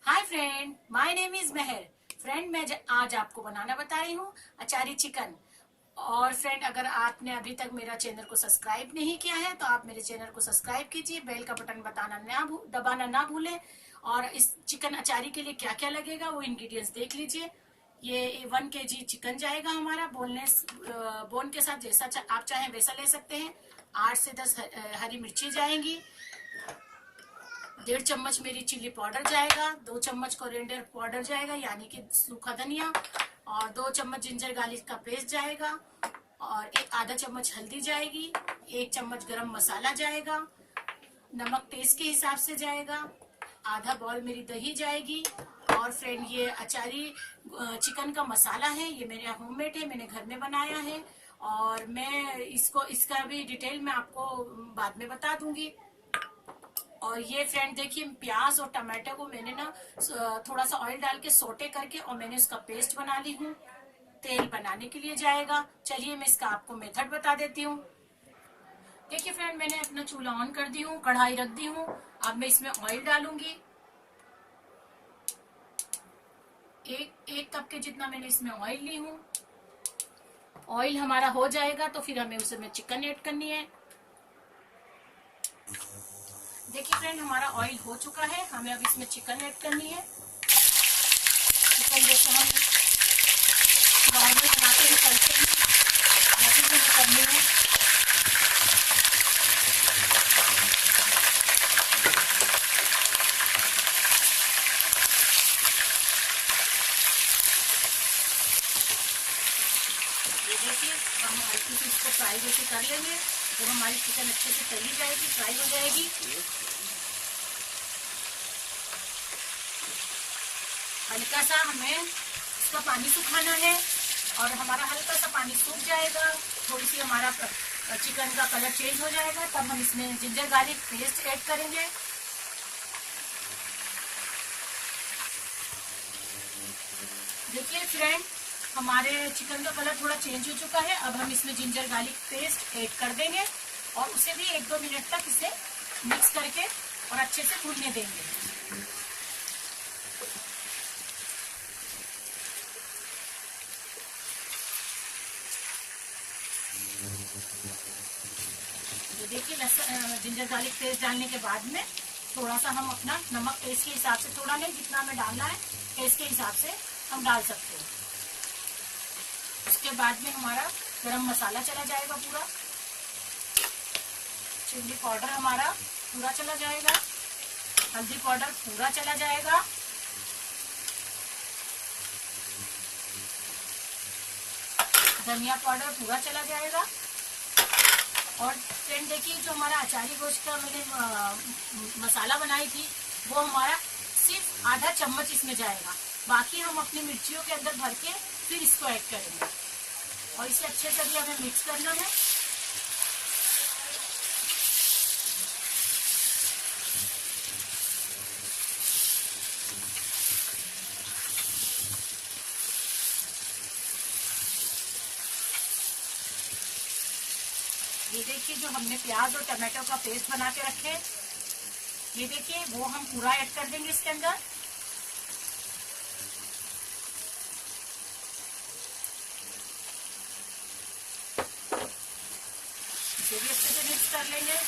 Hi friend, my name is Meher. Friend, मैं आज आपको बनाना बता रही हूँ अचारी चिकन। और फ्रेंड, अगर आपने अभी तक मेरा चैनल को सब्सक्राइब नहीं किया है तो आप मेरे चैनल को सब्सक्राइब कीजिए, बेल का बटन दबाना ना भूलें। और इस चिकन अचारी के लिए क्या क्या लगेगा वो इंग्रेडिएंट्स देख लीजिए। ये 1 kg चिकन जाएगा हमारा, बोनलेस बोन के साथ। जैसा आप चाहें वैसा ले सकते हैं। 8 से 10 हरी मिर्ची जाएंगी। 1.5 चम्मच मेरी चिल्ली पाउडर जाएगा। 2 चम्मच कोरिएंडर पाउडर जाएगा यानी कि सूखा धनिया। और 2 चम्मच जिंजर गार्लिक का पेस्ट जाएगा। और एक आधा चम्मच हल्दी जाएगी। 1 चम्मच गरम मसाला जाएगा। नमक टेस्ट के हिसाब से जाएगा। आधा बॉल मेरी दही जाएगी। और फ्रेंड, ये अचारी चिकन का मसाला है, ये मेरे होममेड है, मैंने घर में बनाया है। और मैं इसका भी डिटेल मैं आपको बाद में बता दूंगी। और ये फ्रेंड देखिए, प्याज और टमाटर को मैंने ना थोड़ा सा ऑयल डाल के सोटे करके और मैंने उसका पेस्ट बना ली हूँ। तेल बनाने के लिए जाएगा। चलिए मैं इसका आपको मेथड बता देती हूँ। देखिए फ्रेंड, मैंने अपना चूल्हा ऑन कर दी हूँ, कढ़ाई रख दी हूँ। अब मैं इसमें ऑयल डालूंगी। एक कप के जितना मैंने इसमें ऑयल ली हूँ। ऑयल हमारा हो जाएगा तो फिर हमें उसमें चिकन ऐड करनी है। देखिए फ्रेंड, हमारा ऑयल हो चुका है, हमें अब इसमें चिकन ऐड करनी है। चिकन जैसे हम नॉर्मल बनाते हैं करते हैं वैसे ही करनी है। ये देखिए, हम हल्की सी इसको फ्राई जैसे कर लेंगे। जब हमारी चिकन अच्छे से तली जाएगी, फ्राई हो जाएगी, हल्का सा हमें इसका पानी सुखाना है। और हमारा हल्का सा पानी सूख जाएगा, थोड़ी सी हमारा चिकन का कलर चेंज हो जाएगा, तब हम इसमें जिंजर गार्लिक पेस्ट ऐड करेंगे। देखिए फ्रेंड, हमारे चिकन का कलर थोड़ा चेंज हो चुका है। अब हम इसमें जिंजर गार्लिक पेस्ट ऐड कर देंगे और उसे भी 1-2 मिनट तक इसे मिक्स करके और अच्छे से भूनने देंगे। तो देखिए, जिंजर गार्लिक पेस्ट डालने के बाद में थोड़ा सा हम अपना नमक टेस्ट के हिसाब से, थोड़ा नहीं, जितना हमें डालना है टेस्ट के हिसाब से हम डाल सकते हैं। उसके बाद में हमारा गरम मसाला चला जाएगा पूरा। चिल्ली पाउडर हमारा पूरा चला जाएगा। हल्दी पाउडर पूरा चला जाएगा। धनिया पाउडर पूरा चला जाएगा। और फ्रेंड देखिए, जो हमारा अचारी गोश्त का मैंने मसाला बनाई थी वो हमारा सिर्फ आधा चम्मच इसमें जाएगा। बाकी हम अपनी मिर्चियों के अंदर भर के फिर इसको ऐड करेंगे और इसे अच्छे से भी हमें मिक्स करना है। ये देखिए, जो हमने प्याज और टमाटो का पेस्ट बना के रखे, ये देखिए वो हम पूरा ऐड कर देंगे इसके अंदर। इसे भी अच्छे से मिक्स कर लेंगे।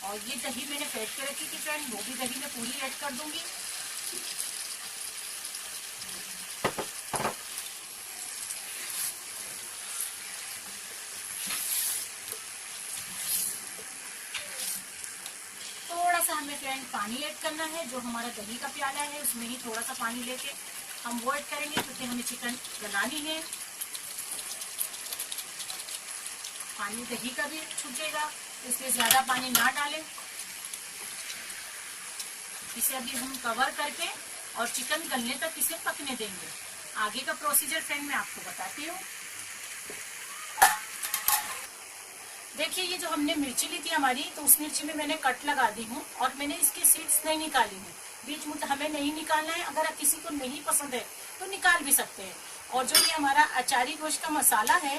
और ये दही मैंने फेंट के रखी थी फ्रेंड, वो भी दही में पूरी ऐड कर दूंगी। थोड़ा सा हमें फ्रेंड पानी ऐड करना है। जो हमारा दही का प्याला है उसमें ही थोड़ा सा पानी लेके हम वो ऐड करेंगे, क्योंकि हमें चिकन बनानी है। पानी दही का भी छूटेगा, इसलिए ज्यादा पानी ना डालें। इसे अभी हम कवर करके और चिकन गलने तक इसे पकने देंगे। आगे का प्रोसीजर फ्रेंड मैं आपको बताती हूँ। देखिए, ये जो हमने मिर्ची ली थी हमारी, तो उस मिर्ची में मैंने कट लगा दी हूँ और मैंने इसकी सीड्स नहीं निकाली हूँ। बीच में हमें नहीं निकालना है। अगर किसी को नहीं पसंद है तो निकाल भी सकते हैं। और जो ये हमारा अचारी गोश्त का मसाला है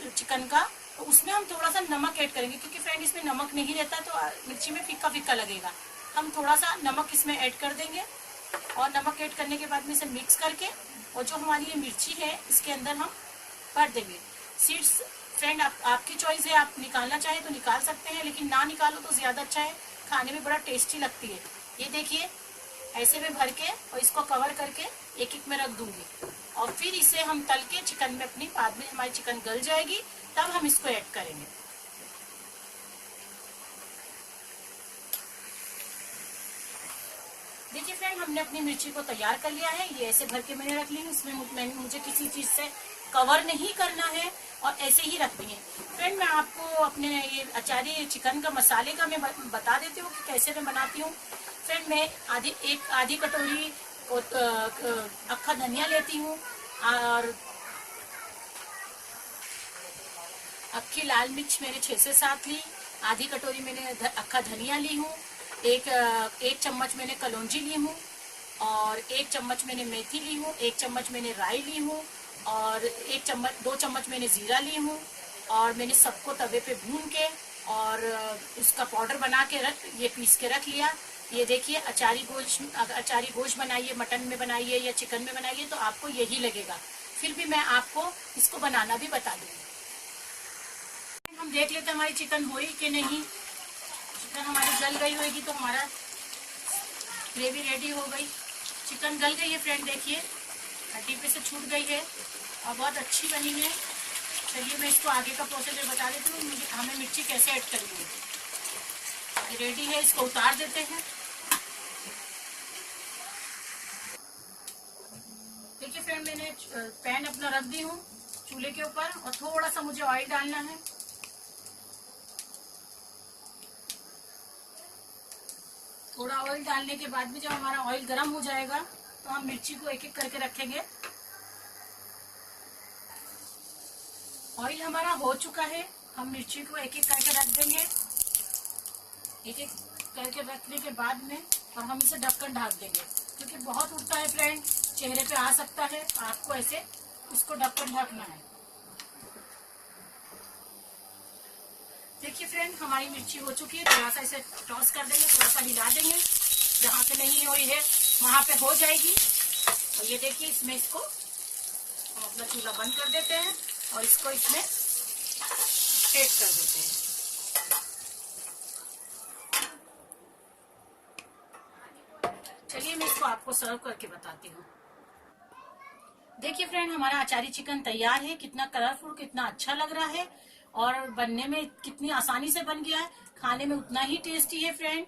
चिकन का, तो उसमें हम थोड़ा सा नमक ऐड करेंगे, क्योंकि फ्रेंड इसमें नमक नहीं रहता तो मिर्ची में फीका फीका लगेगा। हम थोड़ा सा नमक इसमें ऐड कर देंगे और नमक ऐड करने के बाद में इसे मिक्स करके और जो हमारी ये मिर्ची है इसके अंदर हम भर देंगे। सीड्स फ्रेंड आपकी चॉइस है, आप निकालना चाहें तो निकाल सकते हैं, लेकिन ना निकालो तो ज़्यादा अच्छा है, खाने में बड़ा टेस्टी लगती है। ये देखिए ऐसे में भर के और इसको कवर करके एक एक में रख दूंगी और फिर इसे हम तल के चिकन में अपनी, बाद में हमारी चिकन गल जाएगी तब हम इसको ऐड करेंगे। देखिए फ्रेंड हमने अपनी मिर्ची को तैयार कर लिया है, ये ऐसे भर के मैंने रख ली है। इसमें मुझे किसी चीज से कवर नहीं करना है और ऐसे ही रखनी है। फ्रेंड मैं आपको अपने ये अचारी चिकन का मसाले का मैं बता देती हूँ कि कैसे मैं बनाती हूँ। फ्रेंड मैं आधी कटोरी अक्खा धनिया लेती हूँ और अक्खी लाल मिर्च मैंने 6 से 7 ली। आधी कटोरी मैंने अक्खा धनिया ली हूँ। एक चम्मच मैंने कलौंजी ली हूँ और 1 चम्मच मैंने मेथी ली हूँ। 1 चम्मच मैंने राई ली हूँ और 2 चम्मच मैंने जीरा ली हूँ और मैंने सबको तवे पे भून के और उसका पाउडर बना के ये पीस के रख लिया। ये देखिए अचारी गोश्त बनाइए, मटन में बनाइए या चिकन में बनाइए तो आपको यही लगेगा। फिर भी मैं आपको इसको बनाना भी बता दूंगी। हम देख लेते हैं हमारी चिकन हुई कि नहीं। चिकन हमारी गल गई होगी तो हमारा ग्रेवी रेडी हो गई। चिकन गल गई है फ्रेंड, देखिए हड्डी पे से छूट गई है और बहुत अच्छी बनी है। चलिए मैं इसको आगे का प्रोसीजर बता देती हूँ, हमें मिर्ची कैसे ऐड करनी है। रेडी है, इसको उतार देते हैं। देखिए फ्रेंड मैंने पैन अपना रख दी हूँ चूल्हे के ऊपर और थोड़ा सा मुझे ऑयल डालना है। थोड़ा ऑयल डालने के बाद में जब हमारा ऑयल गर्म हो जाएगा तो हम मिर्ची को एक एक करके रखेंगे। ऑयल हमारा हो चुका है, हम मिर्ची को एक एक करके रख देंगे। एक एक करके रखने के बाद में और हम इसे ढक्कन ढक देंगे, क्योंकि बहुत उड़ता है फ्रेंड, चेहरे पे आ सकता है। आपको ऐसे इसको ढक्कन ढकना है। देखिए फ्रेंड हमारी मिर्ची हो चुकी है, थोड़ा सा इसे टॉस कर देंगे, थोड़ा सा हिला देंगे, जहाँ पे नहीं हुई है वहां पे हो जाएगी। और ये देखिए इसमें इसको हम अपना चूल्हा बंद कर देते हैं और इसको इसमें ऐड कर देते हैं। चलिए मैं इसको आपको सर्व करके बताती हूँ। देखिए फ्रेंड हमारा अचारी चिकन तैयार है। कितना कलरफुल, कितना अच्छा लग रहा है और बनने में कितनी आसानी से बन गया है, खाने में उतना ही टेस्टी है फ्रेंड।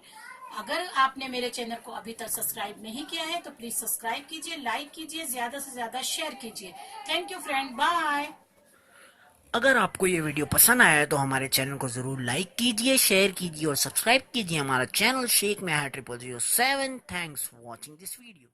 अगर आपने मेरे चैनल को अभी तक सब्सक्राइब नहीं किया है तो प्लीज सब्सक्राइब कीजिए, लाइक कीजिए, ज्यादा से ज्यादा शेयर कीजिए। Thank you friend, bye. अगर आपको ये वीडियो पसंद आया है तो हमारे चैनल को जरूर लाइक कीजिए, शेयर कीजिए और सब्सक्राइब कीजिए हमारा channel Sheikh Meher 0007। Thanks for watching this video.